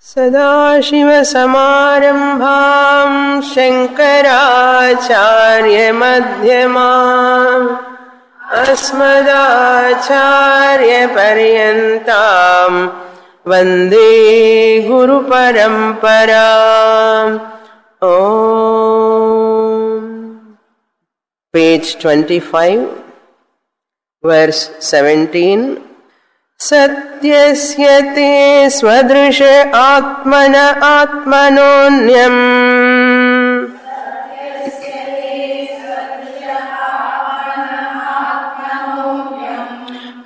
सदाशिवसमारम्भां शङ्कराचार्यमध्यमाम् अस्मदाचार्यपर्यन्तां वन्दे गुरुपरम्पराम्. Page 25, verse 17. सत्यस्य ते स्वदृश आत्मन आत्मनोऽन्यम्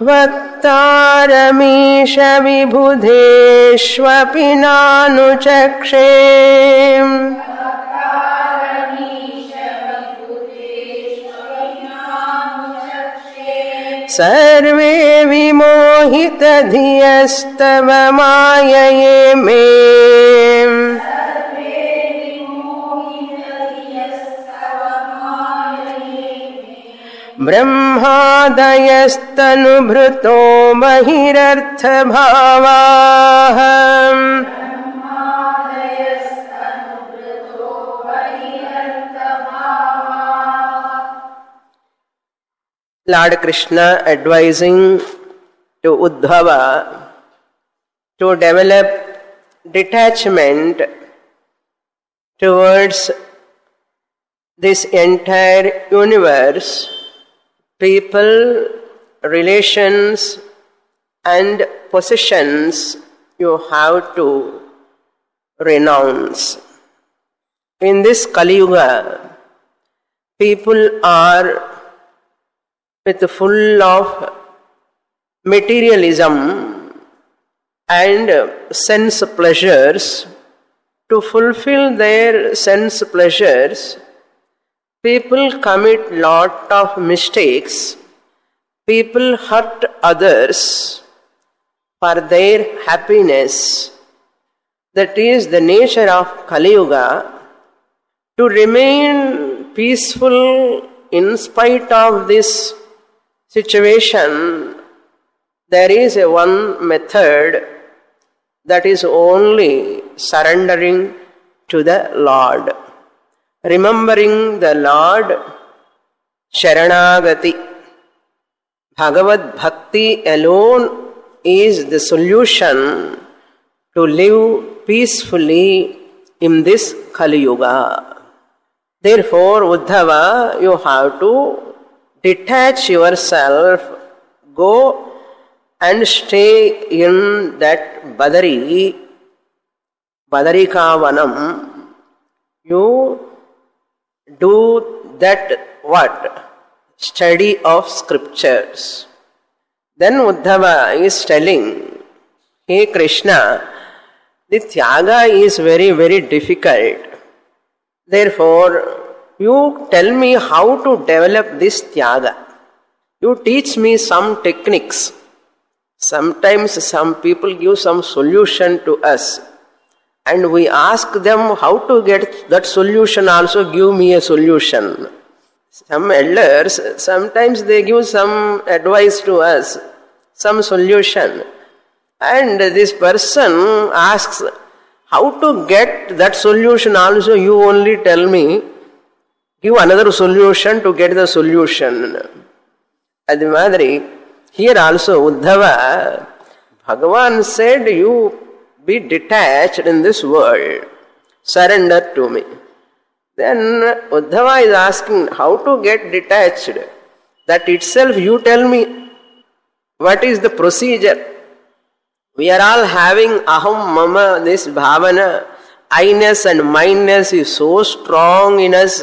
वक्तारमीश विबुधेष्वपि नानुचक्षे. सर्वे विमोहितधियस्तव मायये मे. ब्रह्मादयस्तनुभृतो बहिरर्थभावाः Lord Krishna advising to Uddhava to develop detachment towards this entire universe, people, relations and possessions you have to renounce. In this Kali Yuga, people are with full of materialism and sense pleasures. To fulfill their sense pleasures, people commit lot of mistakes. People hurt others for their happiness. That is the nature of Kali Yuga. To remain peaceful in spite of this situation, there is a one method, that is only surrendering to the Lord, remembering the Lord. Sharanagati, Bhagavad Bhakti alone is the solution to live peacefully in this Kali Yuga. Therefore, Uddhava, you have to detach yourself, go and stay in that Badarikavanam. You do that what? Study of scriptures. Then Uddhava is telling, hey Krishna, the Tyaga is very, very difficult. Therefore, you tell me how to develop this Tyaga. You teach me some techniques. Sometimes some people give some solution to us, and we ask them how to get that solution, also give me a solution. Some elders, sometimes they give some advice to us, some solution, and this person asks, how to get that solution also you only tell me. Give another solution to get the solution. Adi madri, here also Uddhava, Bhagavan said, you be detached in this world. Surrender to me. Then Uddhava is asking, how to get detached? That itself you tell me. What is the procedure? We are all having aham, mama, this bhavana. I-ness and mine-ness is so strong in us.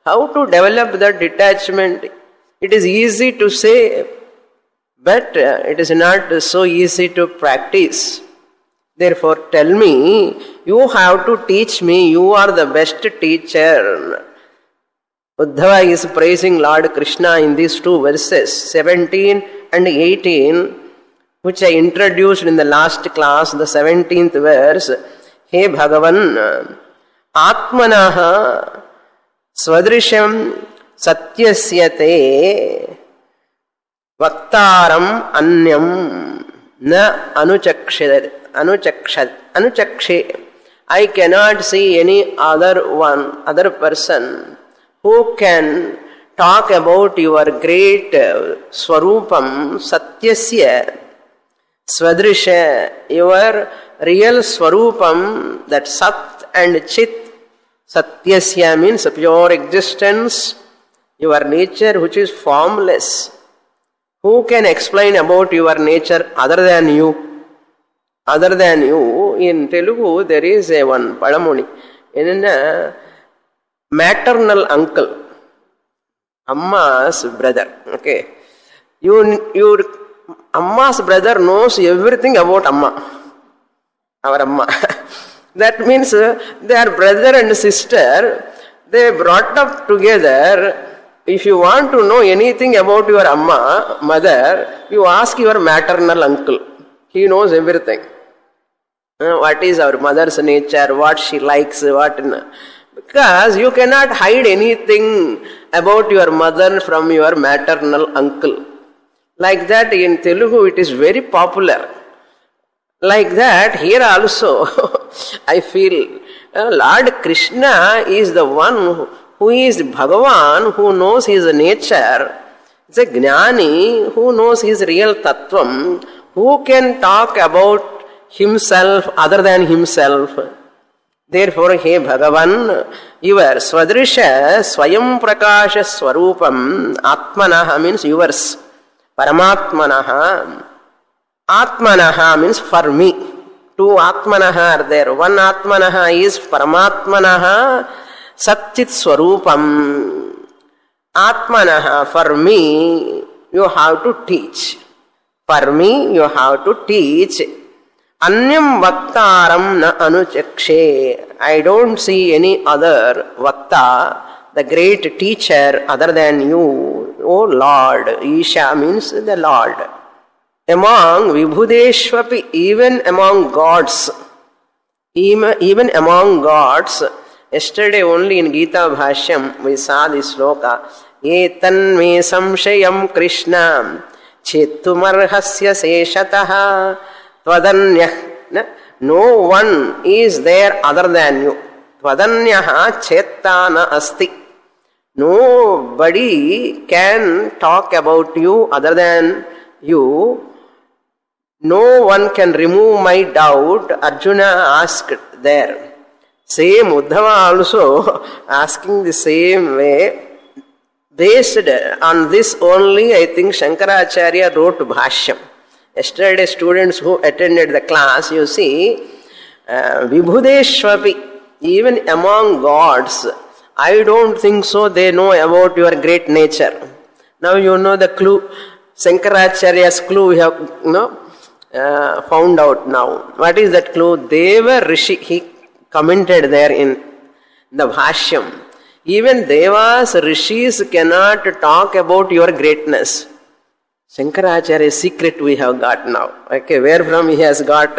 How to develop that detachment? It is easy to say, but it is not so easy to practice. Therefore, tell me, you have to teach me, you are the best teacher. Uddhava is praising Lord Krishna in these two verses, 17 and 18, which I introduced in the last class, the 17th verse. Hey Bhagavan, Atmanaha Swadrisham Satyasyate Vaktaram Anyam. na anuchakshe. I cannot see any other person who can talk about your great Swarupam Satyasya Swadrisha, your real Swarupam, that Sat and Chit. Satyasya means pure existence, your nature which is formless. Who can explain about your nature other than you? Other than you, in Telugu there is a one Padamuni, in a maternal uncle, Amma's brother. Okay, your Amma's brother knows everything about Amma, our Amma. That means they are brother and sister. They brought up together. If you want to know anything about your Amma, mother, you ask your maternal uncle. He knows everything. What is our mother's nature, what she likes, what... Because you cannot hide anything about your mother from your maternal uncle. Like that in Telugu it is very popular. Like that here also I feel Lord Krishna is the one who is Bhagavan, who knows his nature. It's a Jnani who knows his real Tattvam, who can talk about himself other than himself. Therefore, He Bhagavan, your Swadrisha Swayam Prakasha Swarupam Atmanaha means yours. Paramatmanaha. Atmanaha means for me. Two Atmanaha are there. One Atmanaha is Paramatmanaha Satchit Swarupam. Atmanaha, for me, you have to teach. For me, you have to teach. Anyam Vaktaram na anuchakshe. I don't see any other Vakta, the great teacher other than you, O Lord. Isha means the Lord. Among Vibhudeshvapi, even among gods, even among gods, yesterday only in Gita Bhashyam we saw this sloka, Etan me samshayam Krishna Chetumarhasya seshataha Tvadanyah. No one is there other than you. Tvadanyaha chetana asti. Nobody can talk about you other than you. No one can remove my doubt. Arjuna asked there. Same Uddhava also asking the same way. Based on this only, I think Shankaracharya wrote Bhashyam. Yesterday, students who attended the class, you see, Vibhudeshvapi, even among gods, I don't think so they know about your great nature. Now you know the clue, Shankaracharya's clue we have found out now. What is that clue? Deva Rishi, he commented there in the Bhashyam. Even Devas, Rishis cannot talk about your greatness. Shankaracharya's secret we have got now. Okay, where from he has got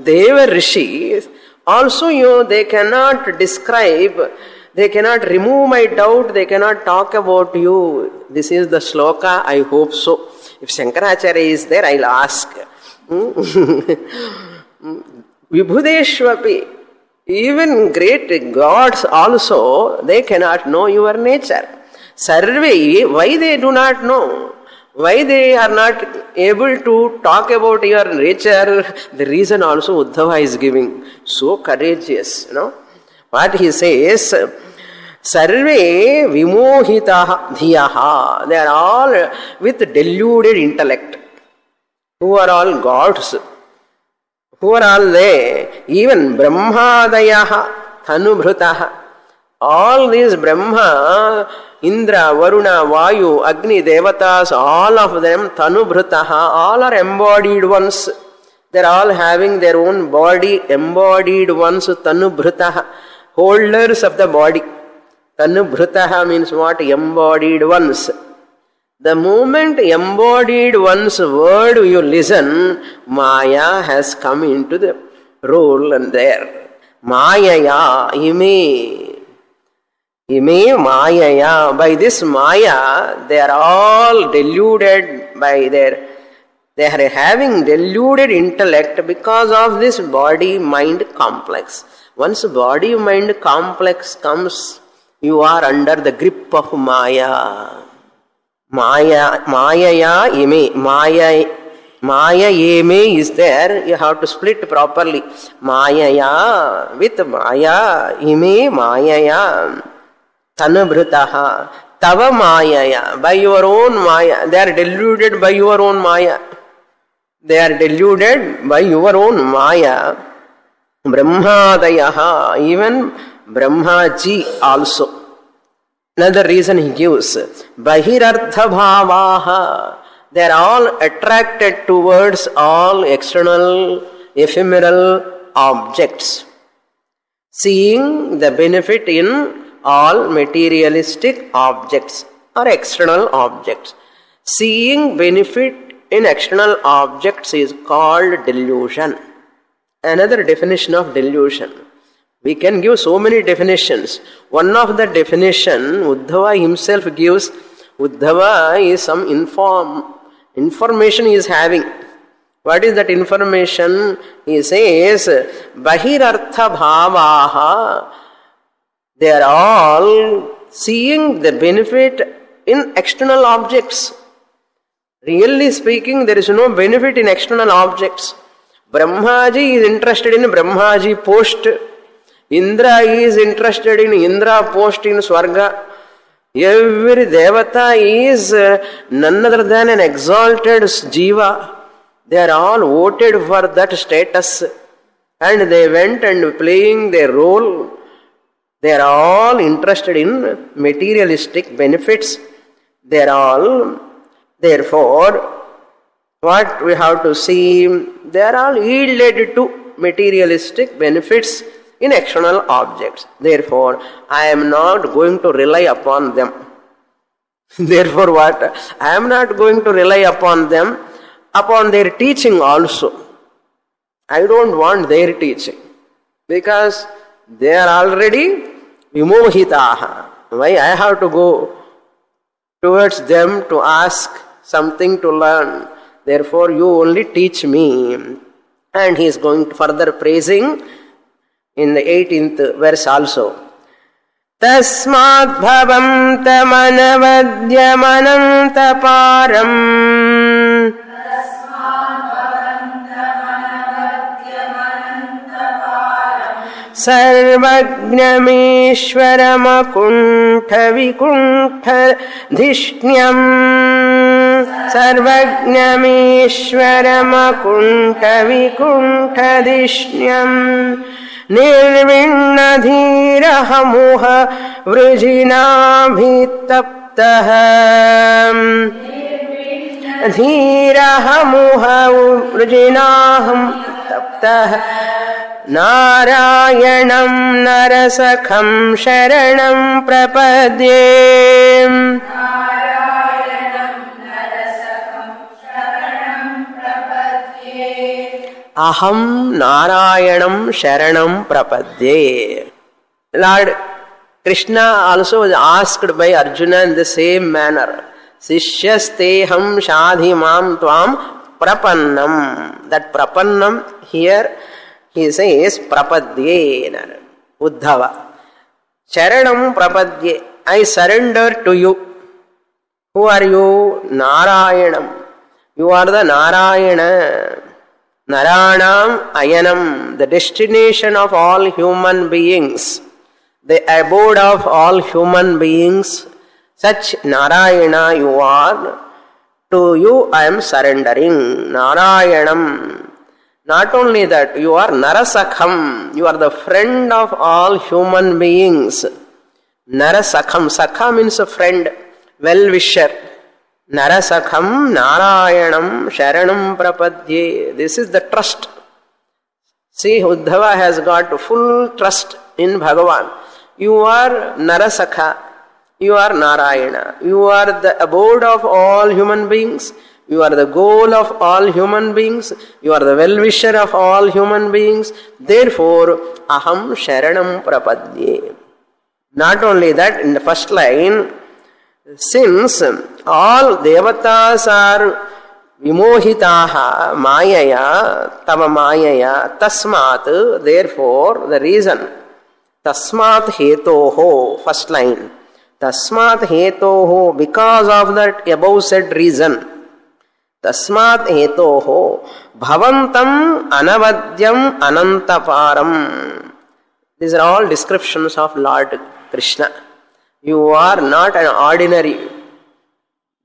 Deva Rishi. Also, they cannot describe, they cannot remove my doubt, they cannot talk about you. This is the sloka, I hope so. If Shankaracharya is there, I'll ask. Vibhudeshvapi, even great gods also, they cannot know your nature. Sarve, why they do not know? Why they are not able to talk about your nature? The reason also Uddhava is giving. So courageous, What he says, Sarve vimohitaha dhiyaha. They are all with deluded intellect. Who are all gods? Who are all they? Even Brahmadayaha Tanubhrutaha. All these Brahma, Indra, Varuna, Vayu, Agni, Devatas, all of them, Tanubhrutaha, all are embodied ones. They are all having their own body, embodied ones, Tanubhrutaha, holders of the body. Tanubhrutaha means what? Embodied ones. The moment embodied one's word you listen, Maya has come into the role and there. Mayaya, Ime Mayaya. By this Maya, they are all deluded by their They are having deluded intellect because of this body-mind complex. Once body-mind complex comes, you are under the grip of Maya. Maya ime. Maya ime is there. You have to split properly. Maya with Maya ime Maya tanabhritaha tava Maya. By your own Maya. They are deluded by your own Maya. They are deluded by your own Maya. Brahmadayaha. Even Brahmaji also. Another reason he gives, Bahirartha bhavaha. They are all attracted towards all external, ephemeral objects, seeing the benefit in all materialistic objects or external objects. Seeing benefit in external objects is called delusion. Another definition of delusion. We can give so many definitions. One of the definition Uddhava himself gives, Uddhava is some information he is having. What is that information? He says, Bahirartha bhavaha. They are all seeing the benefit in external objects. Really speaking, there is no benefit in external objects. Brahmaji is interested in Brahmaji post. Indra is interested in Indra post in Swarga. Every Devata is none other than an exalted Jiva. They are all voted for that status. And they went and playing their role. They are all interested in materialistic benefits. They are all, therefore, what we have to see, they are all yielded to materialistic benefits in external objects. Therefore, I am not going to rely upon them. Therefore what? I am not going to rely upon them, upon their teaching also. I don't want their teaching. Because they are already vimohitaha. Why I have to go towards them to ask something to learn? Therefore you only teach me. And he is going to further praising in the 18th verse also. Tasmat bhavam tamanavadyamanam taparam sarvagnameshwaramakuntha vikuntha dhishnyam sarvagnameshwaramakuntha vikuntha dhishnyam निर्विण्णधीरहमुह वृजिनाभितप्तः धीरहमुह वृजिनाहं तप्तः नारायणं नरसखं शरणं प्रपद्ये Aham Narayanam Sharanam Prapadye. Lord Krishna also was asked by Arjuna in the same manner. Sishyasteham shadhimam tvam prapannam. That prapannam here he says prapadye. Uddhava. Sharanam prapadye. I surrender to you. Who are you? Narayanam. You are the Narayana. Naranam Ayanam, the destination of all human beings, the abode of all human beings, such Narayana you are, to you I am surrendering. Narayanam. Not only that, you are Narasakham, you are the friend of all human beings. Narasakham, Sakha means a friend, well-wisher. Narasakham Narayanam Sharanam Prapadye. This is the trust. See, Uddhava has got full trust in Bhagavan. You are Narasakha. You are Narayana. You are the abode of all human beings. You are the goal of all human beings. You are the well-wisher of all human beings. Therefore, Aham Sharanam Prapadye. Not only that, in the first line, since all devatas are Vimohitaha mayaya tava mayaya tasmat, therefore the reason. Tasmat hetoho, first line. Tasmat hetoho, because of that above said reason. Tasmat hetoho bhavantam anavadyam anantaparam. These are all descriptions of Lord Krishna. You are not an ordinary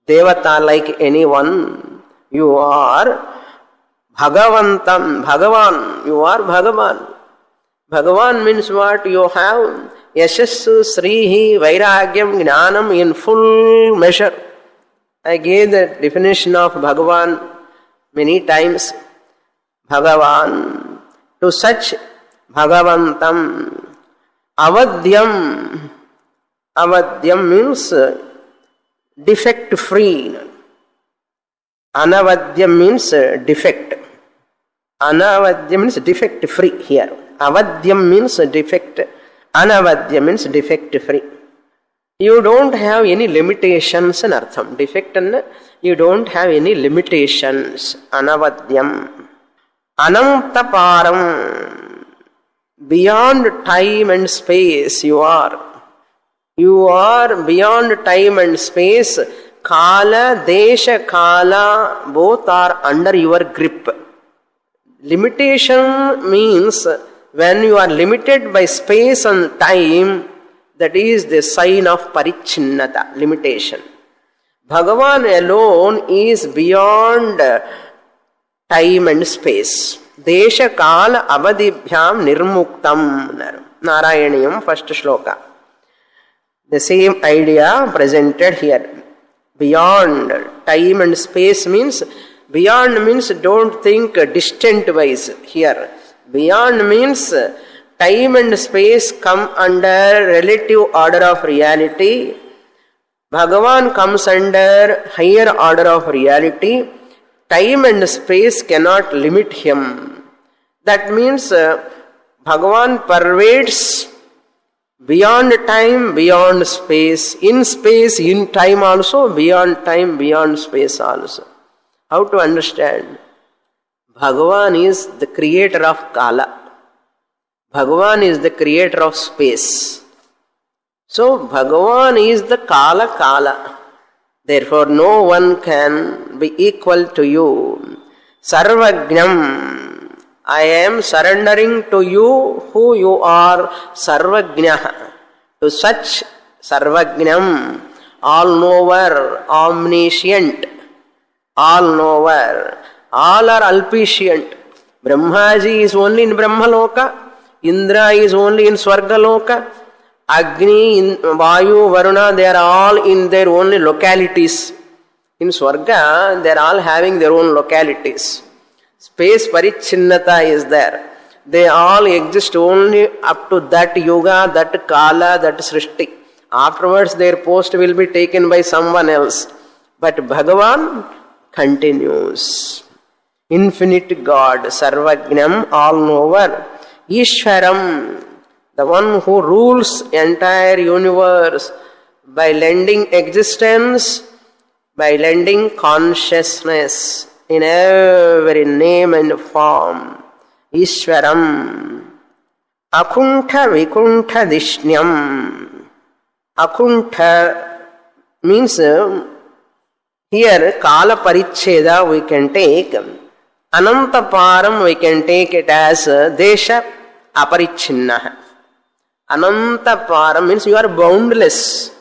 devata like anyone. You are Bhagavantam, Bhagavan. You are Bhagavan. Bhagavan means what? You have Yashassu, Srihi, Vairagyam, Jnanam in full measure. I gave the definition of Bhagavan many times. Bhagavan. To such Bhagavantam. Avadyam. Avadyam means defect free. Anavadyam means defect. Anavadyam means defect free here. Avadyam means defect. Anavadyam means defect free. You don't have any limitations in artham. Defect and you don't have any limitations. Anavadyam. Anantaparam. Beyond time and space you are. You are beyond time and space. Kala, Desha, Kala, both are under your grip. Limitation means when you are limited by space and time, that is the sign of parichinnata, limitation. Bhagavan alone is beyond time and space. Desha, Kala, Avadibhyam, Nirmuktam. Narayaniyam, first shloka. The same idea presented here. Beyond time and space means, beyond means don't think distant wise here. Beyond means time and space come under relative order of reality. Bhagavan comes under higher order of reality. Time and space cannot limit him. That means Bhagavan pervades beyond time, beyond space, in time also, beyond time, beyond space also. How to understand? Bhagavan is the creator of Kala. Bhagavan is the creator of space. So, Bhagavan is the Kala. Therefore, no one can be equal to you. Sarvajnam. I am surrendering to you who you are, Sarvajnah. To such Sarvajnam, all-knower, omniscient, all-knower, all are alpicient. Brahmaji is only in Brahmaloka, Indra is only in Swargaloka, Agni, Vayu, Varuna, they are all in their own localities. In Swarga, they are all having their own localities. Space parichinnata is there. They all exist only up to that yuga, that kala, that srishti. Afterwards their post will be taken by someone else. But Bhagavan continues. Infinite God, Sarvajnam, all-knower. Ishwaram, the one who rules entire universe by lending existence, by lending consciousness in every name and form. Ishwaram. Akuntha Vikuntha Dishnyam. Akuntha means here Kala Paricheda we can take. Anantaparam we can take it as Desha Aparichinna. Anantaparam means you are boundless.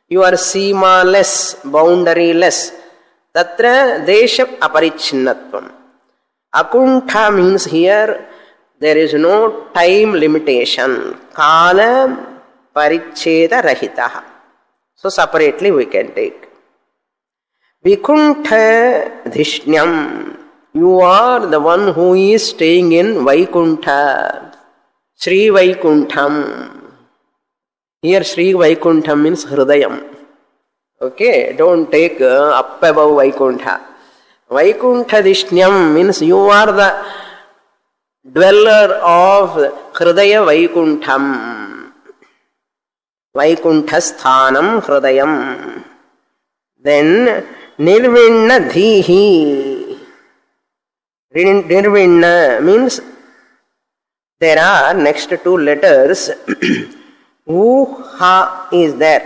You are seema-less, boundary-less. Tatra Desha Aparichinnatvam. Akuntha means here there is no time limitation. Kala Paricheda Rahitaha. So separately we can take. Vikuntha Dhishnyam. You are the one who is staying in Vaikuntha. Sri Vaikuntham. Here Sri Vaikuntham means Hridayam. Okay, don't take up above Vaikuntha. Vaikuntha Dishnyam means you are the dweller of Hridaya Vaikuntham. Vaikuntha Sthanam Hridayam. Then Nirvinna Dhihi. Nirvinna means there are next two letters. U, ha is there.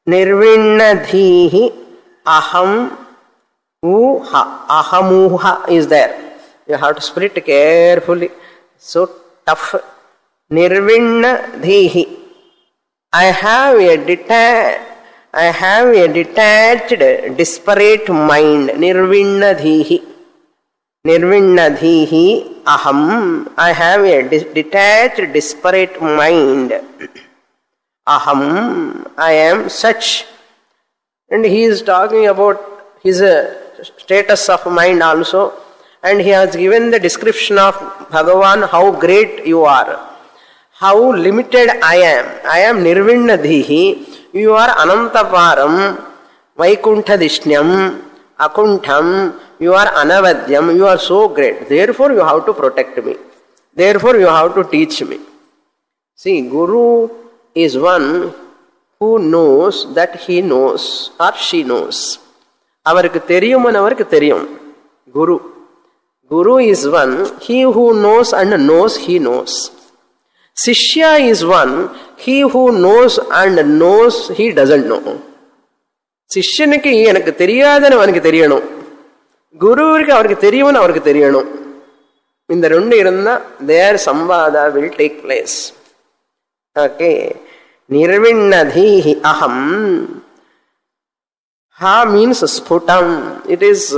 Nirvinna dhihi aham u ha. Ahamuha is there. You have to spell it carefully. So tough. Nirvinna dhihi. I have a detached, disparate mind. Nirvinna dhihi. Nirvinna dhihi aham. I have a detached, disparate mind. Aham. I am such. And he is talking about his status of mind also. And he has given the description of Bhagavan, how great you are. How limited I am. I am Nirvinna dhihi. You are Anantaparam, Vaikuntha-dishnyam, Akuntham. You are Anavadyam. You are so great. Therefore you have to protect me. Therefore you have to teach me. See, Guru is one who knows that he knows or she knows. Avarku theriyum and avarku theriyum. Guru. Guru is one, he who knows and knows he knows. Sishya is one, he who knows and knows he doesn't know. Sishyanukku enakku theriyadanu avanukku theriyano. Guruvukku avarku theriyum avarku theriyano. In the rendu irundha their samvada will take place. Okay. Nirvinna dhihi aham. Ha means sputam. It is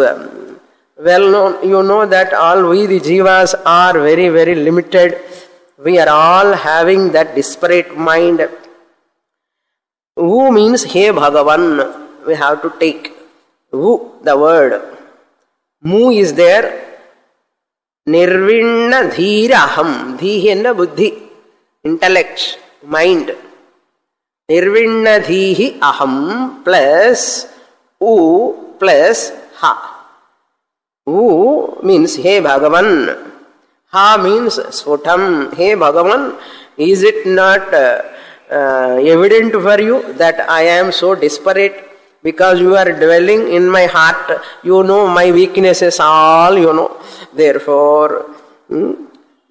well known. You know that all we the jivas are very, very limited. We are all having that disparate mind. Vu means He Bhagavan. We have to take Vu, the word. Mu is there. Nirvinna dhiraham. Dhihi enna buddhi. Intellect, mind. Nirvinna dhihi aham plus U plus ha. U means He Bhagavan. Ha means Sfutam. Hey Bhagavan, is it not evident for you that I am so disparate? Because you are dwelling in my heart. You know my weaknesses all, you know. Therefore,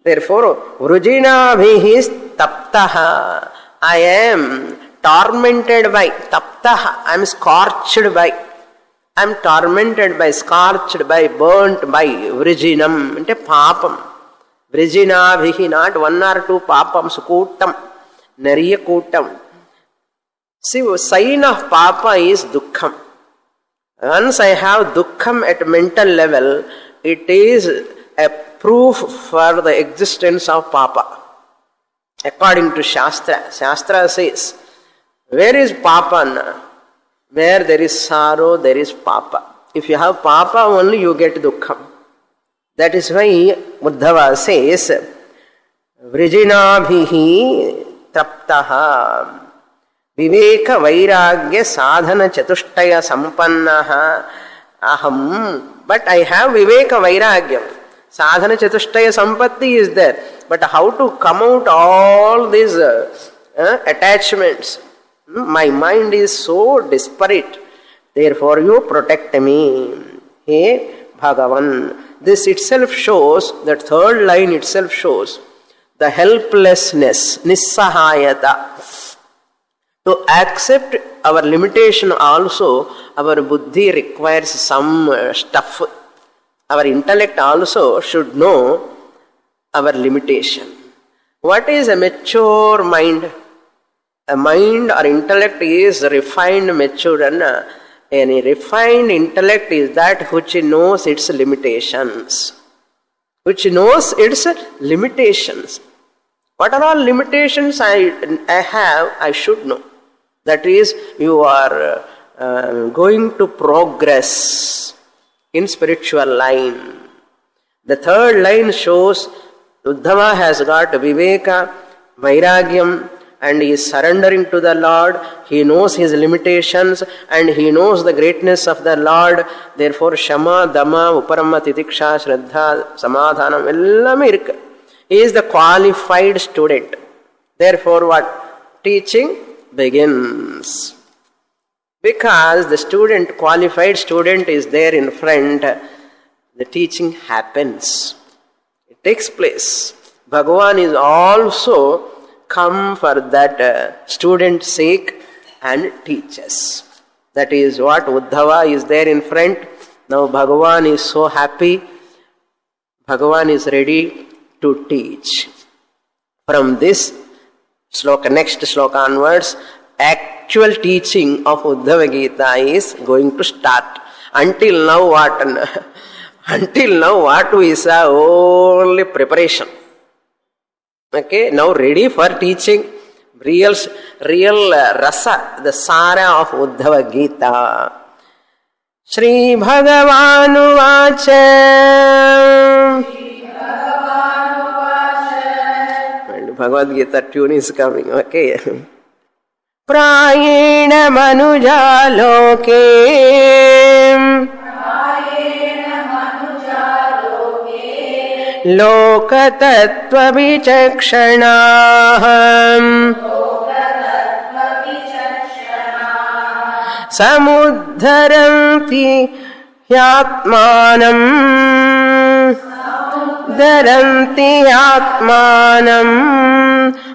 Vrujina bhihis taptaha. I am tormented by. Taptaha. I am scorched by. I am tormented by, scorched by, burnt by. Vrijinam. Ante papam. Vrijina bhihi, not one or two papams, kootam, nariya kootam. See, sign of papa is dukkham. Once I have dukkham at mental level, it is a proof for the existence of papa. According to Shastra, Shastra says, where is papa? Where there is sorrow, there is papa. If you have papa only, you get dukkham. That is why Uddhava says, Vrijinabhihi traptaha viveka vairagya sadhana chatushtaya sampannaha aham. But I have viveka vairagyam. Sadhana chatushtaya sampatti is there. But how to come out all these attachments? My mind is so disparate. Therefore you protect me. Hey Bhagavan. This itself shows, that third line itself shows the helplessness, nissahayata. To accept our limitation also, our buddhi requires some stuff. Our intellect also should know our limitation. What is a mature mind? A mind or intellect is refined, mature, and any refined intellect is that which knows its limitations. Which knows its limitations. What are all limitations I have, I should know. That is, you are going to progress in spiritual line. The third line shows Uddhava has got Viveka, Vairagyam, and he is surrendering to the Lord. He knows his limitations and he knows the greatness of the Lord. Therefore, Shama, Dhamma, Uparama, Titiksha, Shraddha, Samadhanam, ellame irukku. He is the qualified student. Therefore, what? Teaching begins. Because the student, qualified student is there in front. the teaching happens. It takes place. Bhagavan is also come for that student's sake and teaches. That is what Uddhava is there in front. Now Bhagavan is so happy. Bhagavan is ready to teach. From this sloka, next sloka onwards, actual teaching of Uddhava Gita is going to start. Until now what? Until now what we saw? Only preparation. Okay, now ready for teaching. Real rasa, the sara of Uddhava Gita. Shri Bhagavanu Vacha. And Bhagavad Gita tune is coming. Okay. Prayena manuja loke. Lokatattva vichakshana samudharanti yatmanam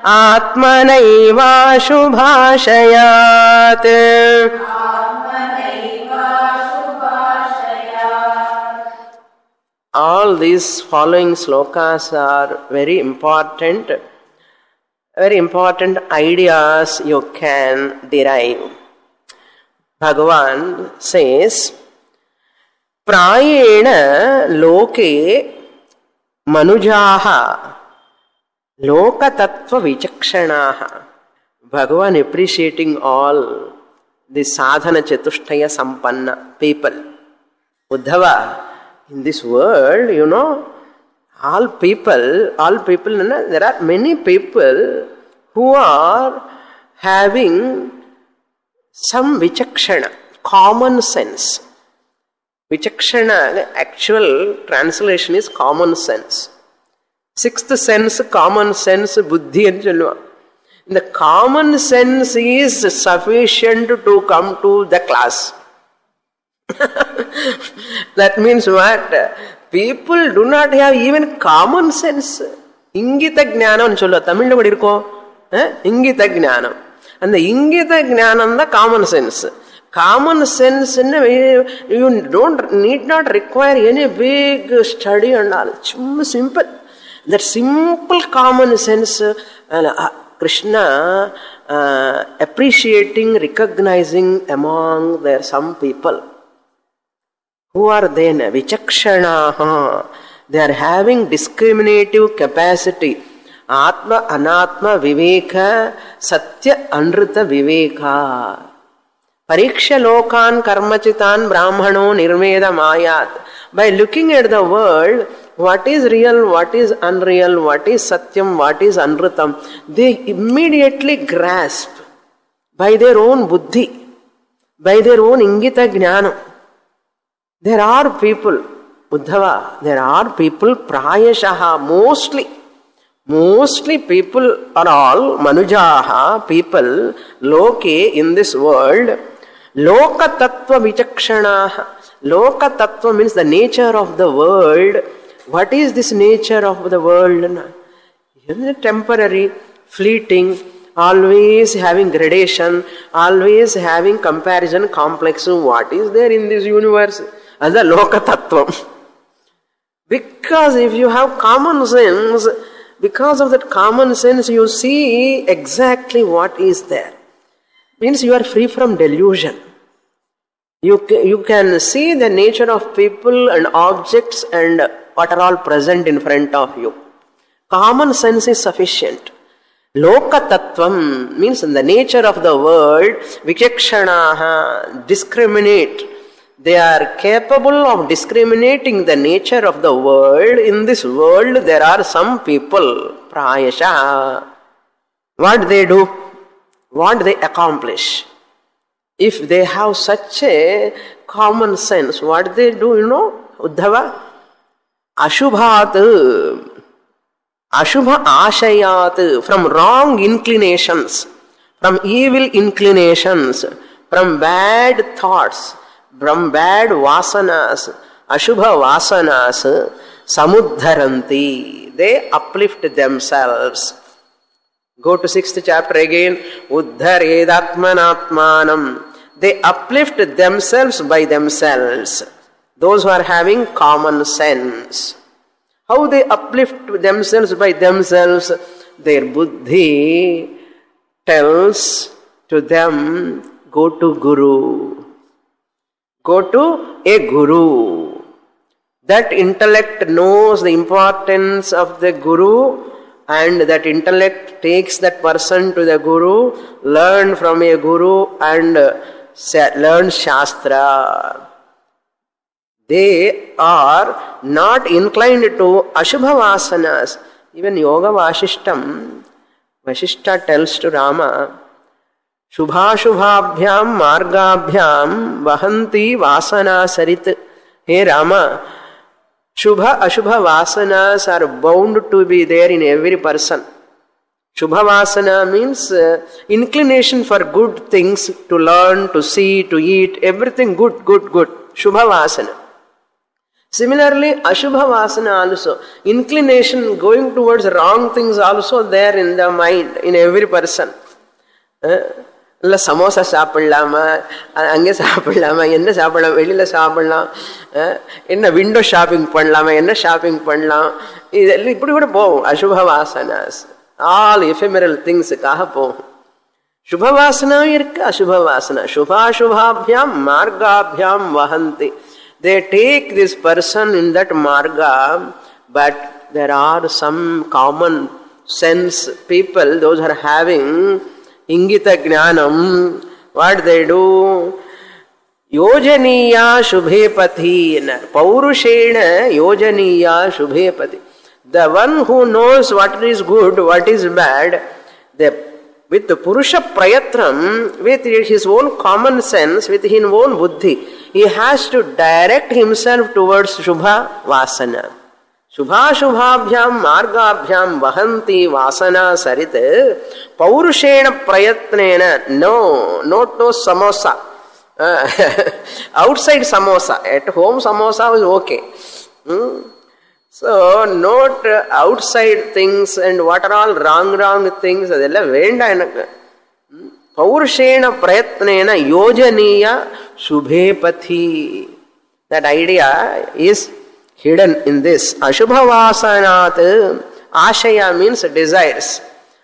atmanaiva shubhashayat. All these following slokas are very important ideas you can derive. Bhagavan says, Prayena loke manujaha loka tattva vichakshanaha. Bhagavan appreciating all the sadhana chatushtaya sampanna people. Uddhava, in this world, all people, there are many people who are having some vichakshana, common sense. Vichakshana, actual translation is common sense. Sixth sense, common sense, buddhi and chalva. The common sense is sufficient to come to the class. That means what? People do not have even common sense. Ingita jnanam chollo. Tamil lo padirko. Ingita jnanam. And the ingita jnanam the common sense. Common sense, you need not require any big study and all. Simple. That simple common sense, Krishna appreciating, recognizing among there some people. Who are then? Vichakshanaha. They are having discriminative capacity. Atma, Anatma, Viveka, Satya, Anrita, Viveka. Pariksha lokan karmachitan brahmano nirveda mayat. By looking at the world, what is real, what is unreal, what is satyam, what is anritam, they immediately grasp by their own buddhi, by their own ingita jnana. There are people, Uddhava, there are people, prayashaha, mostly people are all, manujaha, people, loke, in this world, loka tattva vichakshanaha. Loka tattva means the nature of the world. What is this nature of the world? Temporary, fleeting, always having gradation, always having comparison, complex. What is there in this universe? As a loka tattva. Because if you have common sense, because of that common sense, you see exactly what is there. Means you are free from delusion. You can see the nature of people and objects and what are all present in front of you. Common sense is sufficient. Loka tattvam means in the nature of the world, vichakshanaha, discriminate. They are capable of discriminating the nature of the world. In this world, there are some people, prayasha. What they do? What they accomplish? If they have such a common sense, what they do, Uddhava? Ashubhat, Ashubha ashayat, from wrong inclinations, from evil inclinations, from bad thoughts, from bad vasanas, Ashubha Vasanas Samuddharanti. They uplift themselves. Go to 6th chapter again. Uddharedatmanatmanam. They uplift themselves by themselves. Those who are having common sense. How they uplift themselves by themselves? Their buddhi tells to them, go to Guru. Go to a Guru. That intellect knows the importance of the Guru, and that intellect takes that person to the Guru, learn from a Guru and learn Shastra. They are not inclined to Ashubha Vasanas. Even Yoga Vasishtam, Vasishta tells to Rama, Shubha Shubhabhyam Margabhyam Vahanti Vasana Sarit. Hey Rama, Shubha Ashubha Vasanas are bound to be there in every person. Shubha Vasana means inclination for good things, to learn, to see, to eat, everything good. Shubha Vasana. Similarly, Ashubha Vasana also, inclination going towards wrong things also there in the mind, in every person. இல்லை சமோசா சாப்பிடலாமா, அங்கே சாப்பிடலாமா, என்ன சாப்பிடலாம், வெளியில் சாப்பிடலாம், என்ன window shopping பண்ணலாமா, என்ன ஷாப்பிங் பண்ணலாம், இதெல்லாம் இப்படி கூட போகும். அசுப வாசனாஸ், ஆல் எஃபெமரல் திங்ஸுக்காக போகும். சுபவாசனா இருக்கு, அசுப Vasana. சுபாசுபாபியாம் மார்காபியாம் வஹந்தி. They take this person in that marga, but there are some common sense people, those who are having ingita jnanam. What they do? Yojaniya shubhepati. Paurushena yojaniya shubhepati. The one who knows what is good, what is bad, with the Purusha Prayatnam, with his own common sense, with his own buddhi, he has to direct himself towards Shubha Vasana. Shubha Shubhabhyam Margabhyam Vahanti Vasana Sarit. Paurushena Prayatnena. No samosa. Outside samosa. At home samosa is okay. So, not outside things and what are all wrong things. Adella venda enakku. Paurushena prayatnena yojaniya shubhepati. That idea is hidden in this. Ashubha vasanat. Ashaya means desires.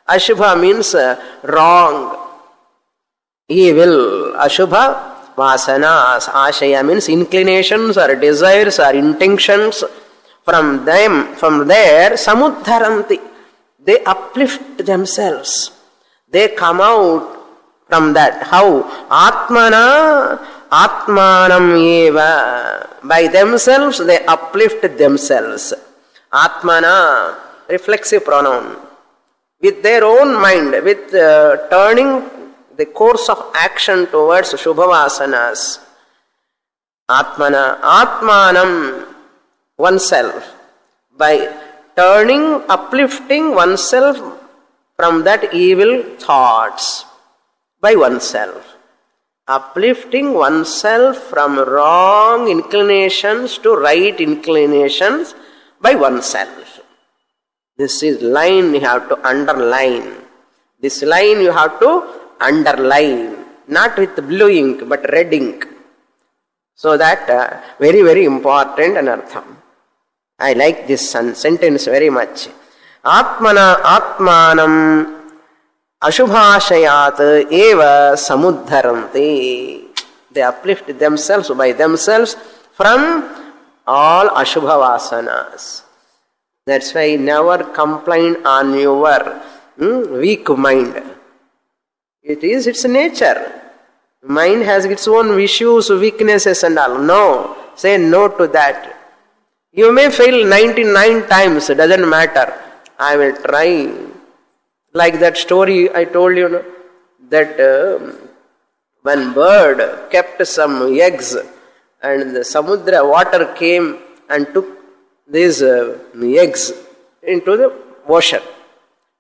Ashubha means wrong, evil. Ashubha vasanas. Ashaya means inclinations or desires or intentions. From there, samuddharanti. They uplift themselves. They come out from that. How? Atmanam eva. By themselves, they uplift themselves. Atmana, reflexive pronoun. With their own mind, with turning the course of action towards Shubhavasanas. Atmanam, oneself. By uplifting oneself from that evil thoughts. By oneself. Uplifting oneself from wrong inclinations to right inclinations by oneself. This is line you have to underline. This line you have to underline. Not with blue ink but red ink. So that very, very important anartham. I like this sentence very much. Atmanam ashubhashayat eva samuddharanti. They uplift themselves by themselves from all ashubha vasanas. That's why never complain on your weak mind. It is its nature. Mind has its own issues, weaknesses and all. No. Say no to that. You may fail 99 times. It doesn't matter. I will try. Like that story I told you, that one bird kept some eggs and the samudra water came and took these eggs into the ocean.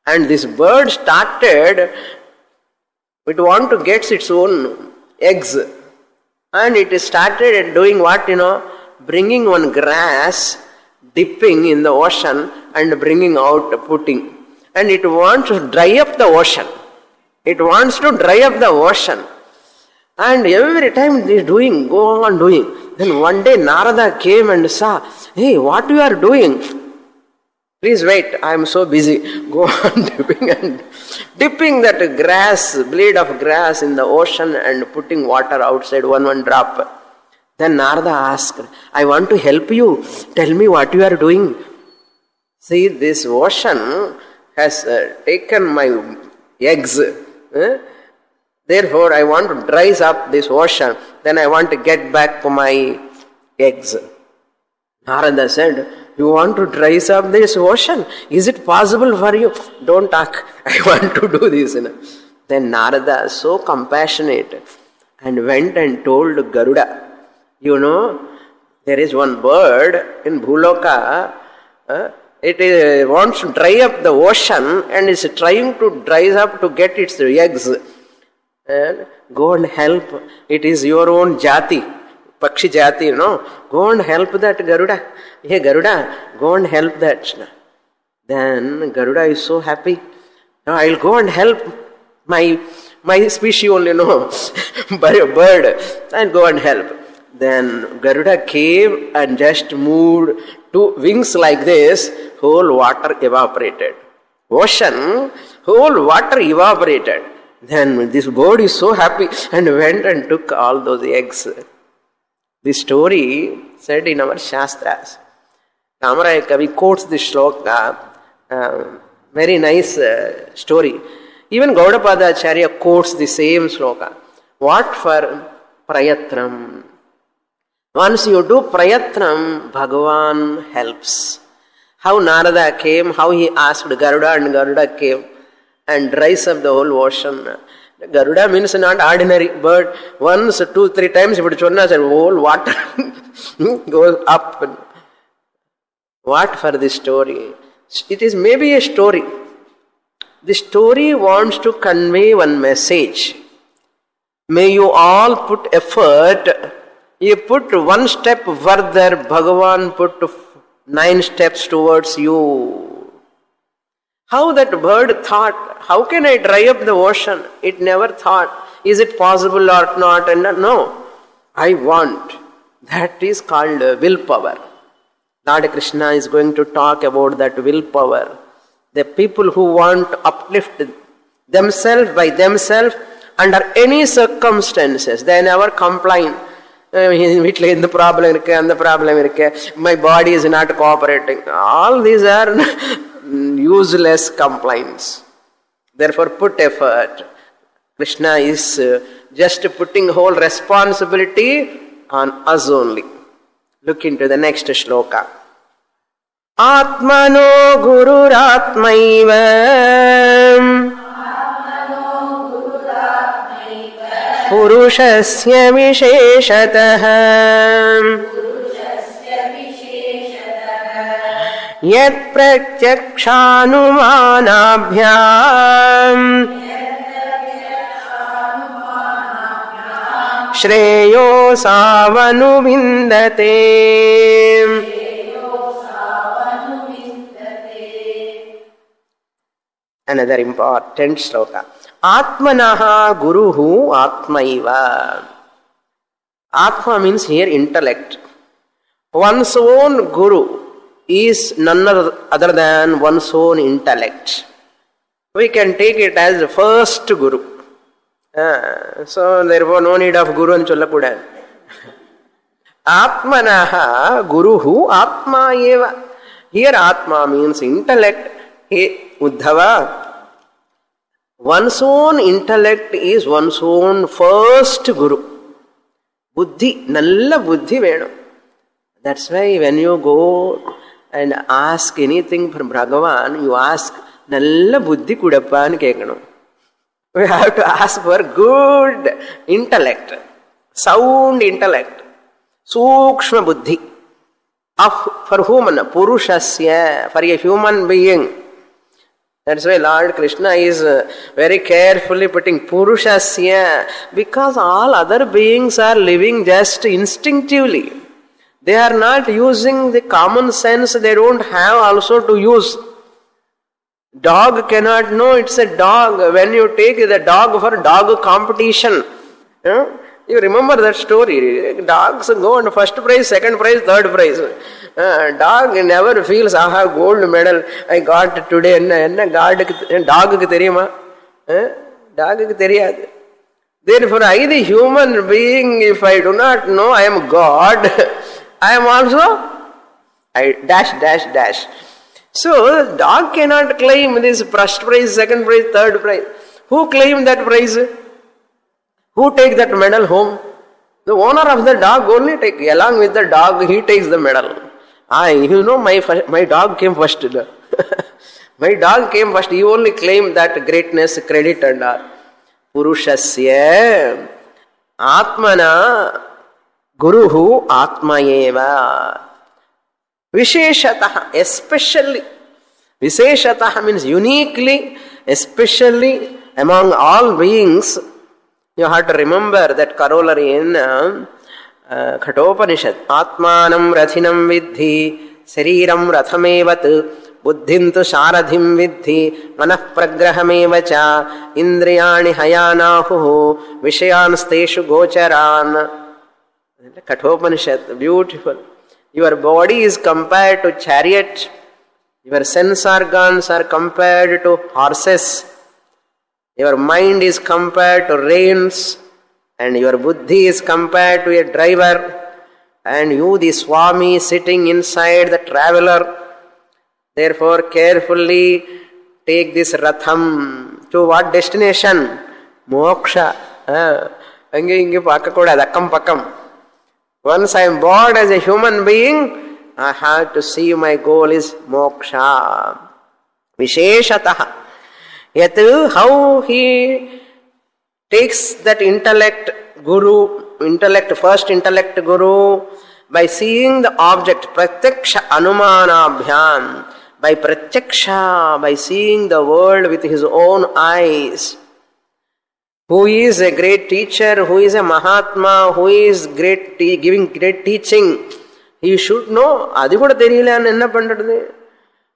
And this bird started, it want to get its own eggs. And it started doing what, bringing one grass, dipping in the ocean and bringing out, putting. And it wants to dry up the ocean. It wants to dry up the ocean. And every time it is doing, go on doing. Then one day Narada came and saw, hey, what you are doing? Please wait, I am so busy. Go on dipping that grass, blade of grass in the ocean and putting water outside, one drop. Then Narada asked, I want to help you. Tell me what you are doing. See, this ocean has taken my eggs. Therefore, I want to dry up this ocean. Then I want to get back to my eggs. Narada said, you want to dry up this ocean? Is it possible for you? Don't talk. I want to do this. Then Narada, so compassionate, and went and told Garuda, you know, there is one bird in Bhuloka, it wants to dry up the ocean and is trying to dry up to get its eggs. And go and help. It is your own jati, Pakshi jati, you know. Go and help that Garuda. Hey Garuda, go and help that. Then Garuda is so happy. Now I'll go and help my species only, no, bird, and go and help. Then Garuda came and just moved two wings like this, whole water evaporated. Ocean, whole water evaporated. Then this bird is so happy and went and took all those eggs. This story said in our Shastras. Ramaraya Kavi quotes this shloka, very nice story. Even Gaudapada Acharya quotes the same shloka. What for prayatnam? Once you do prayatnam, Bhagavan helps. How Narada came, how he asked Garuda and Garuda came and dries up the whole ocean. Garuda means not ordinary bird. Once, 2, 3 times, if it chonna, whole water goes up. What for this story? It is maybe a story. The story wants to convey one message. May you all put effort. You put one step further, Bhagavan put 9 steps towards you. How that bird thought, how can I dry up the ocean? It never thought, is it possible or not? And no, I want. That is called willpower. Lord Krishna is going to talk about that willpower. The people who want to uplift themselves by themselves under any circumstances, they never complain. The problem and the problem, my body is not cooperating. All these are useless complaints. Therefore, put effort. Krishna is just putting whole responsibility on us only. Look into the next shloka. Atmano gururatmaiva purushasya visheshatah yat pratyakshanumanabhyam shreyo savanuvindate. Another important shloka. Atmanaha guruhu atmaiva. Atma means here intellect. One's own guru is none other than one's own intellect. We can take it as the first guru. So therefore no need of guru and chollakudan. Atmanaha guruhu atma eva. Here atma means intellect. Hey Uddhava, one's own intellect is one's own first guru. Buddhi, nalla buddhi vedam. That's why when you go and ask anything from Bhagavan, you ask, nalla buddhi kudappa nu kekanam. We have to ask for good intellect, sound intellect, sukshma buddhi. For whom? Purushasya, for a human being. That's why Lord Krishna is very carefully putting Purushasya, because all other beings are living just instinctively. They are not using the common sense, they don't have also to use. Dog cannot know it's a dog. When you take the dog for dog competition, you remember that story. Dogs go on first prize, second prize, third prize. Dog never feels, aha, gold medal I got today. Dog ku theriyuma? Dog ku theriyadu. Therefore, I, the human being, if I do not know I am God, I am also dash. So, dog cannot claim this first prize, second prize, third prize. Who claim that prize? Who take that medal home? The owner of the dog only take, along with the dog, he takes the medal. My dog came first. My dog came first. He only claimed that greatness, credit and all. Purushasya Atmana Guruhu Atmayeva. Visheshataha, especially. Visheshataha means uniquely, especially among all beings. You have to remember that corollary in Katopanishad. Atmanam rathinam vidhi, sariram rathamevat, buddhintu sharadhim vidhi, manah pragrahamevacha, indriyani hayanahu, vishayansteshu gocharan. Katopanishad, beautiful. Your body is compared to chariot, your sense organs are compared to horses, your mind is compared to reins, and your buddhi is compared to a driver, and you, the Swami, sitting inside the traveler. Therefore, carefully take this ratham to what destination? Moksha. Once I am born as a human being, I have to see my goal is moksha. Visheshataha. Yet how he takes that first intellect guru, by seeing the object, pratyaksha anumanabhyam, by pratyaksha, by seeing the world with his own eyes. Who is a great teacher, who is a Mahatma, who is great giving great teaching, he should know. Adi kuda theriyala anna enna pandrathu.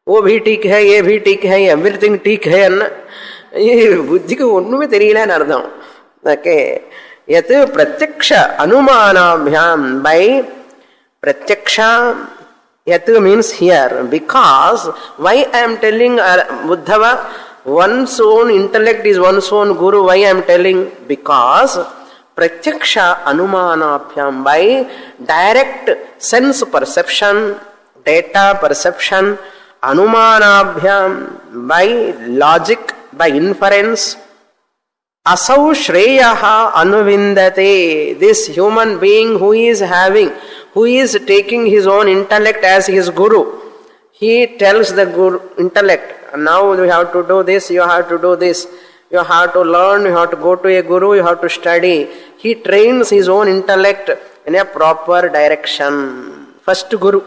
वो भी ठीक है, ये भी ठीक है, everything ठीक है अन्ना. ये बुद्धि को ஒண்ணுமே தெரியலன்னு அர்த்தம். Okay. यत् प्रत्यक्ष अनुमानाभ्याम, by pratyaksha, yat means here, because why I am telling Uddhava, one's own intellect is one's own guru, why I am telling? Because pratyaksha anumanabhyam, by direct sense perception, data perception, anumanabhyam, by logic, by inference, asau shreyaha anuvindate, this human being who is taking his own intellect as his guru, he tells the guru intellect, now you have to do this, you have to do this, you have to learn, you have to go to a guru, you have to study. He trains his own intellect in a proper direction. First guru,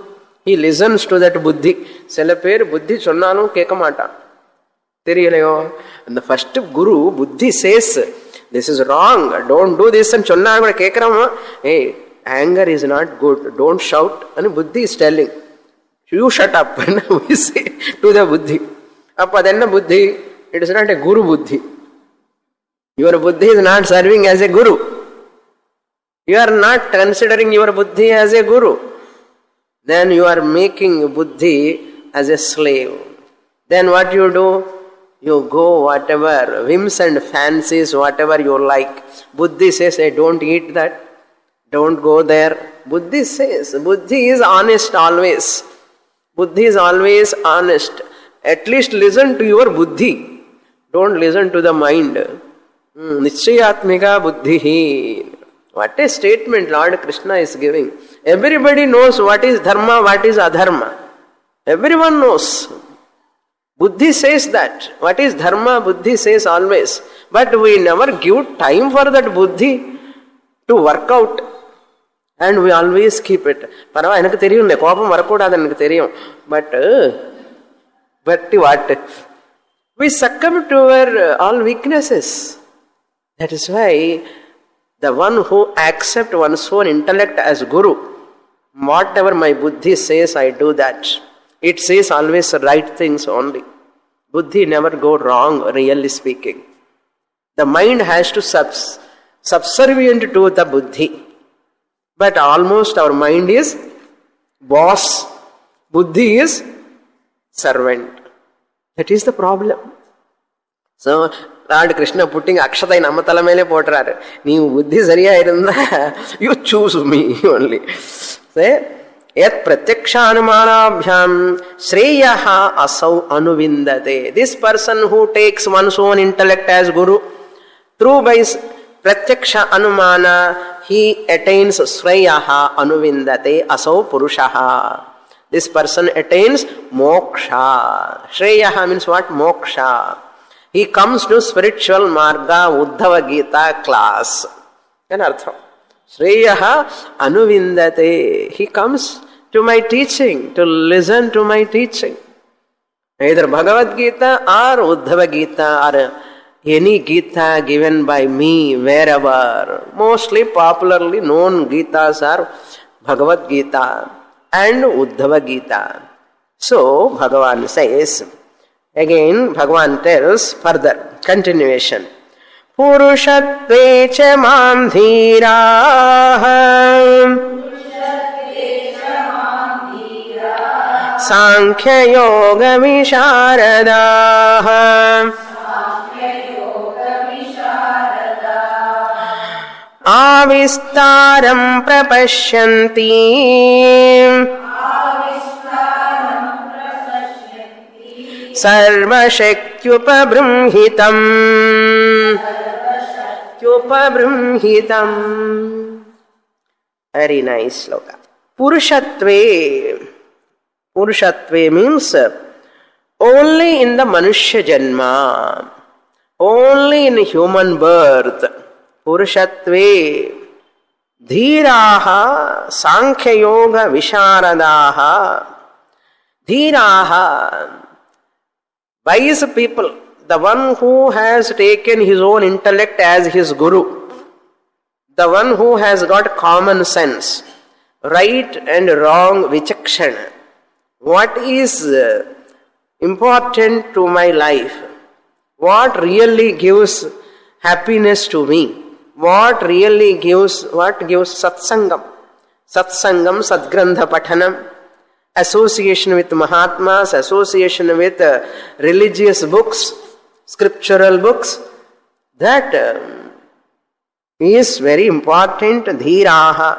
he listens to that buddhi. Sela per buddhi sonnalum kekamata. Theriyalayo. And the first guru, buddhi says, this is wrong, don't do this, and sonna kuda kekaram. Hey, anger is not good, don't shout. And buddhi is telling, you shut up. And we say to the buddhi. Appa then buddhi, it is not a guru buddhi. Your buddhi is not serving as a guru. You are not considering your buddhi as a guru. Then you are making buddhi as a slave. Then what you do? You go whatever, whims and fancies, whatever you like. Buddhi says, hey, don't eat that. Don't go there. Buddhi says, buddhi is honest always. Buddhi is always honest. At least listen to your buddhi. Don't listen to the mind. Nischayatmika buddhihi. What a statement Lord Krishna is giving. Everybody knows what is dharma, what is adharma. Everyone knows. Buddhi says that. What is dharma, buddhi says always. But we never give time for that buddhi to work out. And we always keep it. Parava enakku theriyum le kopam varakoodadu enakku theriyum. But what? We succumb to our all weaknesses. That is why the one who accepts one's own intellect as guru, Whatever my buddhi says, I do that. It says always right things only. Buddhi never go wrong, really speaking. The mind has to subservient to the buddhi. But almost our mind is boss. Buddhi is servant. That is the problem. So, Lord Krishna putting Akshatai Namatala mele potraru. Neevu buddhi sariya irundha, you choose me only. Say, Yat pratyaksha anumanabhyam shreyaha asau anuvindate. This person who takes one's own intellect as guru, through by pratyaksha anumana, he attains shreyaha anuvindate asau purushaha. This person attains moksha. Shreyaha means what? Moksha. He comes to spiritual marga Uddhava Gita class. An artham. Shreyaha anuvindate. He comes to my teaching, to listen to my teaching. Either Bhagavad Gita or Uddhava Gita or any Gita given by me wherever. Mostly popularly known Gitas are Bhagavad Gita and Uddhava Gita. So Bhagavan says, again Bhagavan tells further, continuation. Purushatve cha mam dhiraah Sankhya yoga visharadaah Avistaram prapashyanti Sarvashakyupabrimhitam. Very nice sloka. Purushatve. Purushatve means only in the Manushya Janma, only in human birth. Purushatve dhiraha sankhya yoga visharadaha. Dhiraha, wise people, the one who has taken his own intellect as his guru, the one who has got common sense, right and wrong vichakshana. What is important to my life? What really gives happiness to me? What really gives satsangam? Satsangam, sadgrantha pathanam, association with Mahatmas, association with religious books, scriptural books. That is very important. Dhiraha.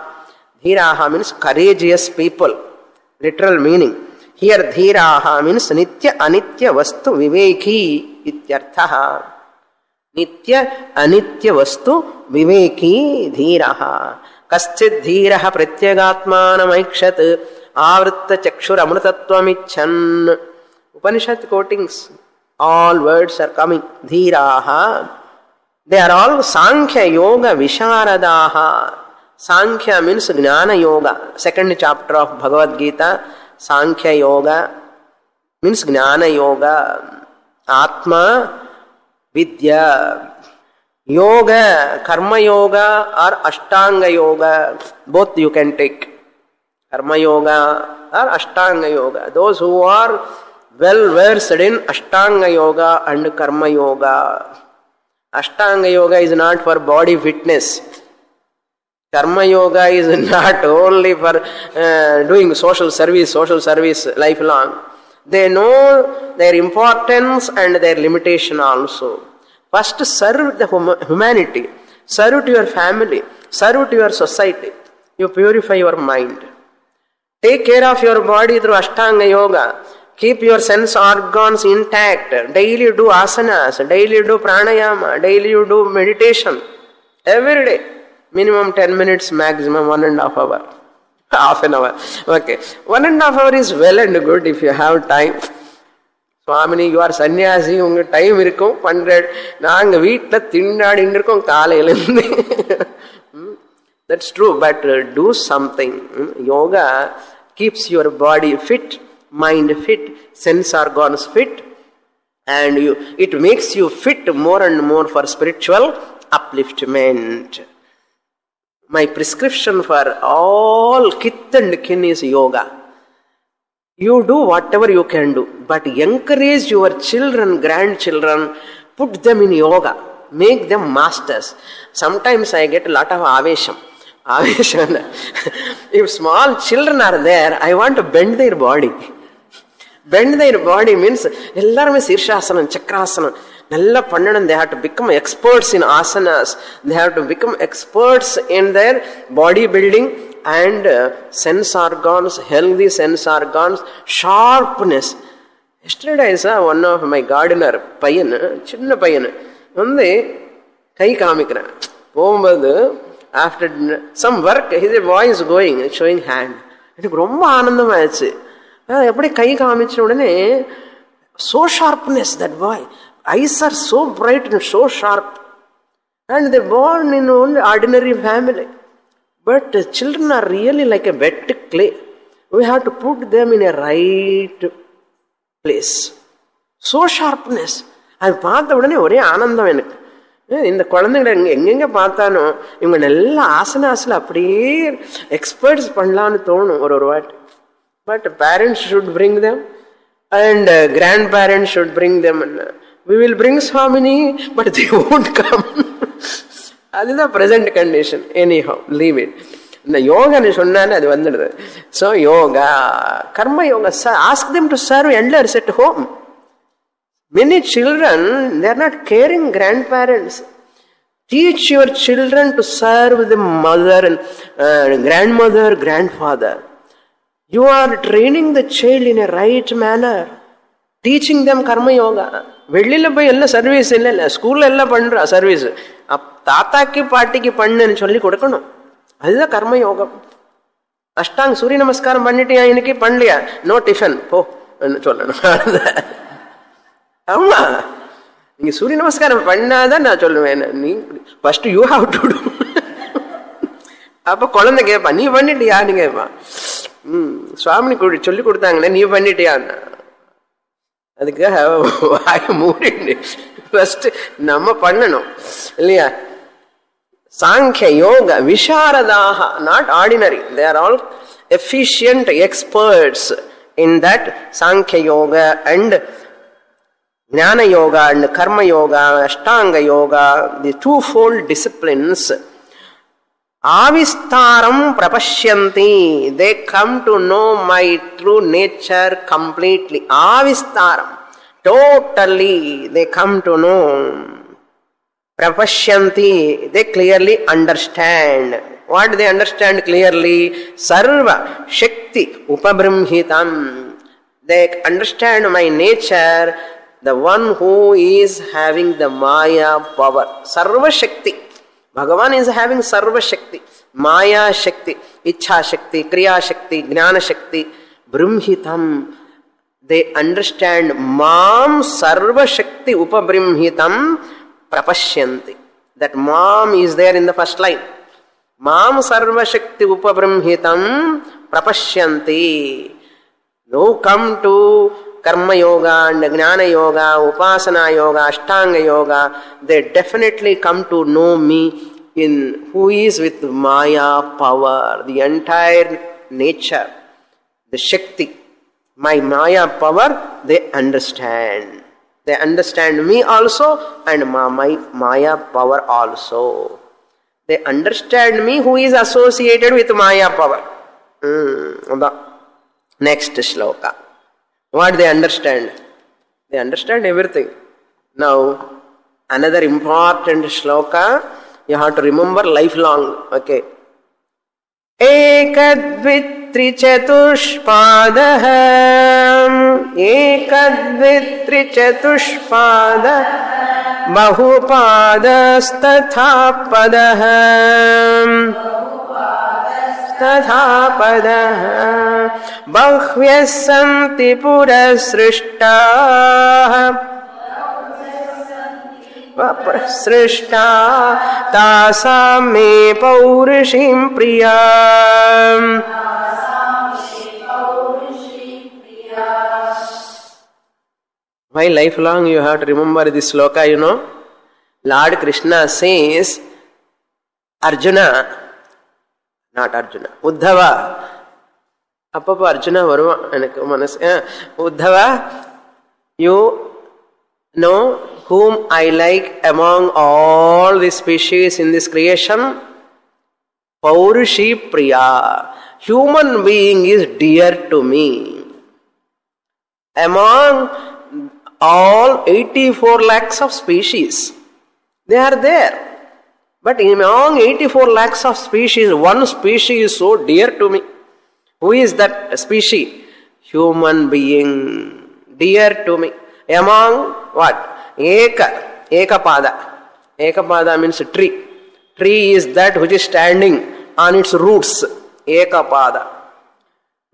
Dhiraha means courageous people. Literal meaning. Here dhiraha means nitya anitya vastu viveki ityarthaha. Nitya anitya vastu viveki dhiraha. Kaschid dhiraha pratyagatmanam aikshat avritta chakshur amrutatvamichan. Upanishad quotings. All words are coming. Dhiraha. They are all Sankhya Yoga Visharadaha. Sankhya means Jnana Yoga. Second chapter of Bhagavad Gita. Sankhya Yoga means Jnana Yoga. Atma Vidya. Yoga, Karma Yoga or Ashtanga Yoga. Both you can take. Karma Yoga or Ashtanga Yoga. Those who are well versed in Ashtanga Yoga and Karma Yoga. Ashtanga Yoga is not for body fitness. Karma Yoga is not only for doing social service lifelong. They know their importance and their limitation also. First serve the humanity. Serve to your family. Serve to your society. You purify your mind. Take care of your body through Ashtanga Yoga. Keep your sense organs intact. Daily do asanas. Daily do pranayama. Daily you do meditation. Every day. Minimum 10 minutes, maximum 1.5 hours. Half an hour. Okay. 1.5 hours is well and good if you have time. Swamini, you are sannyasi, unga time irukkum, 100. Naanga veetla tindadi irukkum kaalailindi. That's true, but do something. Yoga keeps your body fit, mind fit, sense organs fit, and it makes you fit more and more for spiritual upliftment. My prescription for all kith and kin is yoga. You do whatever you can do, but encourage your children, grandchildren, put them in yoga, make them masters. Sometimes I get a lot of avesham. If small children are there, I want to bend their body. Bend their body means ellarume Sirshasanam, Chakrasanam, nalla pandanam. They have to become experts in asanas. They have to become experts in their body building and sense organs, healthy sense organs, sharpness. Yesterday I saw one of my gardener, payan, chinna payan, onde kai kaamikran. Pogumbodhu, after some work, his voice going, showing hand. It romba aanandam aayichu. Eppadi kai kaamicha udane, so sharpness, that boy. Eyes are so bright and so sharp. And they born in only ordinary family. But the children are really like a wet clay. We have to put them in a right place. So sharpness. I பார்த்தா உடனே ஒரே ஆனந்தம் எனக்கு. இந்த குழந்தைங்களை எங்கெங்க பார்த்தானோ இவங்க நல்லா ஆசனாசில் அப்படியே எக்ஸ்பர்ட்ஸ் பண்ணலான்னு தோணும் ஒரு வாட்டி. But parents should bring them and grandparents should bring them. We will bring Swamini, but they won't come. அதுதான் present condition. Anyhow, leave it. இந்த யோகான்னு சொன்னாலே அது வந்துடுது. So yoga, karma yoga, ask them to serve elders at home. Many children, they are not caring grandparents. Teach your children to serve the mother and grandmother, grandfather. You are training the child in a right manner. Teaching them karma yoga. வெளியில போய் எல்லாம் service இல்லை, ஸ்கூல்ல எல்லாம் பண்ற service. தாத்தாக்கு பாட்டிக்கு பண்ணுன்னு சொல்லி கொடுக்கணும். அதுதான் கர்ம யோகம். அஷ்டாங்க சூரிய நமஸ்காரம் பண்ணிட்டியா, இன்னைக்கு பண்ணலையா, நோ டிஃபன் போ சொல்லணும். ஆமா, நீங்க சூரிய நமஸ்காரம் பண்ணாதான் நான் சொல்லுவேன். நீ first you have to to. அப்ப குழந்தை கேட்பா, நீ பண்ணிட்டியான்னு கேட்பா. சுவாமி சொல்லி கொடுத்தாங்களே, நீ பண்ணிட்டியான்னு. அதுக்காக வாய மூடிண்டு ஃபர்ஸ்ட் நம்ம பண்ணணும் இல்லையா? சாங்கிய யோக விஷாரதாக, not ordinary. They are all efficient experts in that Sankhya yoga and Jnana yoga and Karma yoga, Ashtanga yoga, the twofold disciplines. Avistaram prapashyanti, they come to know my true nature completely. Avistaram, totally they come to know. Prapashyanti, they clearly understand. What do they understand clearly? Sarva Shakti Upabrimhitam. They understand my nature, the one who is having the Maya power. Sarva Shakti. Bhagavan is having Sarva Shakti. Maya Shakti, Ichha Shakti, Kriya Shakti, Jnana Shakti, Brimhitam. They understand Mam Sarva Shakti Upabrimhitam Prapashyanti. That Mam is there in the first line. Mam Sarva Shakti Upabrimhitam Prapashyanti. No come to Karma yoga and Jnana yoga, Upasana yoga, Ashtanga yoga. They definitely come to know me in who is with Maya power, the entire nature, the Shakti. My Maya power, they understand. They understand me also and my Maya power also. They understand me who is associated with Maya power. Next shloka. What they understand? They understand everything. Now, another important shloka you have to remember lifelong. Okay. Ekadvitrichatushpadah, ekadvitrichatushpadah, bahupadas-tathapadah, tathapadah, bahvyas santi purasrishtah, srishta tasam me paurishim priyam. Why lifelong you have to remember this sloka, you know? Lord Krishna says, Arjuna, not Arjuna. Uddhava. Appa Arjuna varuma enakku manas. Uddhava, you know whom I like among all the species in this creation? Paurushi Priya. Human being is dear to me. Among all 84 lakhs of species, they are there. But among 84 lakhs of species, one species is so dear to me. Who is that species? Human being. Dear to me. Among what? Ekapada. Ekapada means tree. Tree is that which is standing on its roots. Ekapada.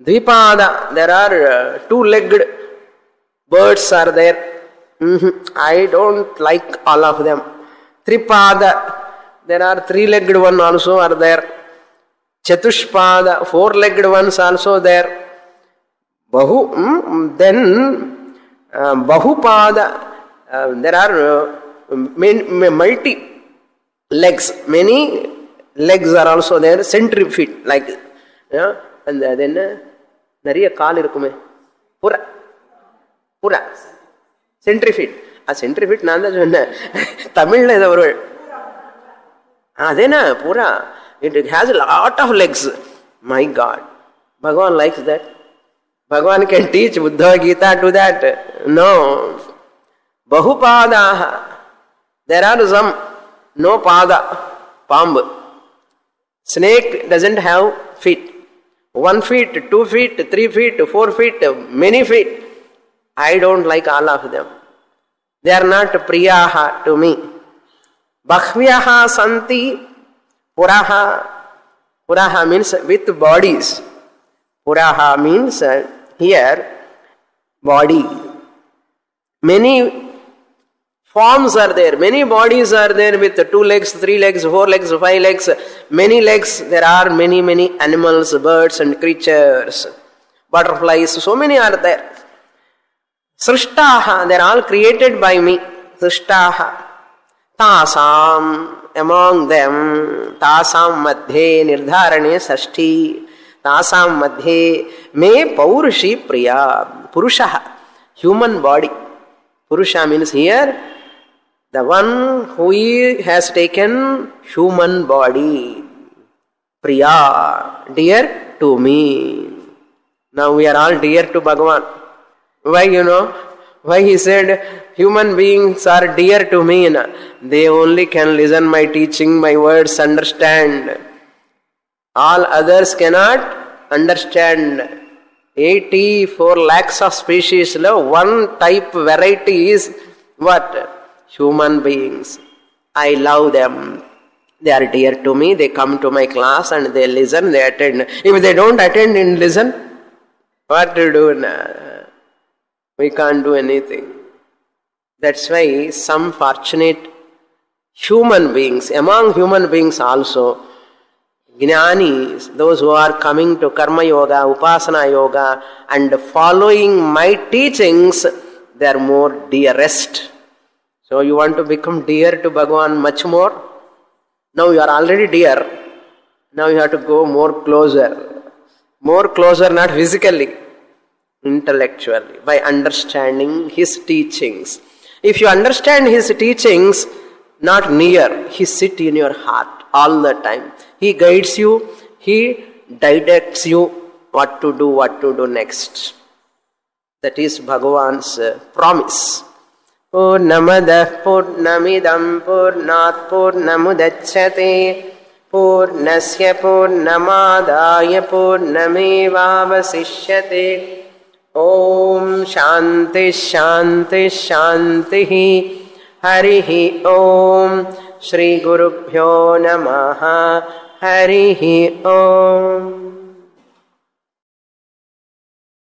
Dvipada. There are two-legged birds are there. I don't like all of them. Tripada. There are three-legged one also are there. Chatushpada. Four-legged ones also there. Then Bahupada. There are multi legs. Many legs are also there. Centrifuge like. And then Nariya kaal irukume. Pura. Centrifuge. A centrifuge nanda jonna. Tamil is our word. Adena pura. It has a lot of legs. My God. Bhagavan likes that. Bhagavan can teach Buddha Gita to that. No. Bahupadaha. There are some no pada. Pamb. Snake doesn't have feet. 1 feet, 2 feet, 3 feet, 4 feet, many feet. I don't like all of them. They are not priyaha to me. Bhahvyaha santi puraha. Puraha means with bodies. Puraha means here body. Many forms are there. Many bodies are there with 2 legs, 3 legs, 4 legs, 5 legs. Many legs. There are many animals, birds and creatures. Butterflies. So many are there. Srishtaha. They are all created by me. Srishtaha. Tasam, among them, tasam madhye nirdharane sashti, tasam madhye me paurushi priya, purushaha, human body. Purusha means here, the one who has taken human body, priya, dear to me. Now we are all dear to Bhagavan. Why, Why he said, human beings are dear to me. They only can listen my teaching, my words, understand. All others cannot understand. 84 lakhs of species. One type variety is what? Human beings. I love them. They are dear to me. They come to my class and they listen, they attend. If they don't attend and listen, what to do? We can't do anything. That's why some fortunate human beings, among human beings also, Jnanis, those who are coming to Karma Yoga, Upasana Yoga and following my teachings, they are more dearest. So you want to become dear to Bhagavan much more? Now you are already dear. Now you have to go more closer. More closer, not physically, intellectually, by understanding his teachings. If you understand his teachings, not near, he sits in your heart all the time. He guides you, he directs you what to do next. That is Bhagavan's promise. Purnamadah Purnamidam Purnat Purnamudachyate Purnasya Purnamadaya Purnamevavasishyate. Om Shanti Shanti Shanti Harihi Om Shri Gurubhyo Namaha Harihi Om.